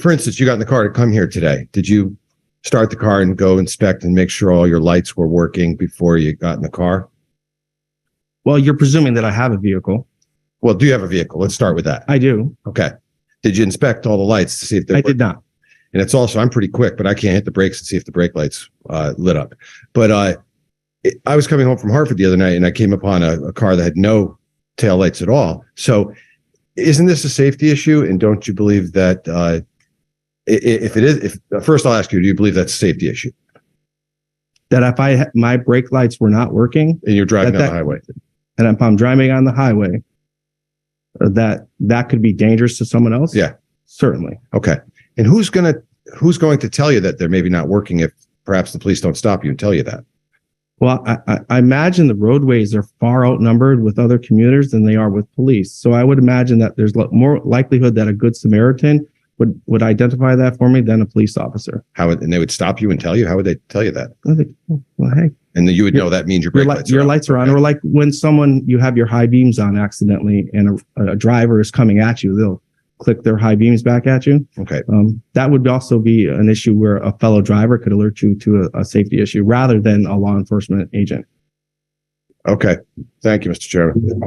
for instance, you got in the car to come here today. Did you start the car and go inspect and make sure all your lights were working before you got in the car? Well, you're presuming that I have a vehicle. Well, do you have a vehicle? Let's start with that. I do. Okay. Did you inspect all the lights to see if they I did not. And it's also, I'm pretty quick, but I can't hit the brakes and see if the brake lights lit up. But I was coming home from Hartford the other night and I came upon a car that had no tail lights at all. So isn't this a safety issue? And don't you believe that if it is, first I'll ask you, do you believe that's a safety issue? That if my brake lights were not working and you're driving on the highway, and if I'm driving on the highway, that could be dangerous to someone else? Yeah, certainly. Okay. And who's going to tell you that they're maybe not working if perhaps the police don't stop you and tell you that? Well, I imagine the roadways are far outnumbered with other commuters than they are with police. So I would imagine that there's more likelihood that a good Samaritan would identify that for me than a police officer. And they would stop you and tell you? How would they tell you that? Well, hey. And then you would know that means your lights are on. Or like when you have your high beams on accidentally and a driver is coming at you, they'll click their high beams back at you. Okay. That would also be an issue where a fellow driver could alert you to a safety issue rather than a law enforcement agent. Okay. Thank you, Mr. Chairman.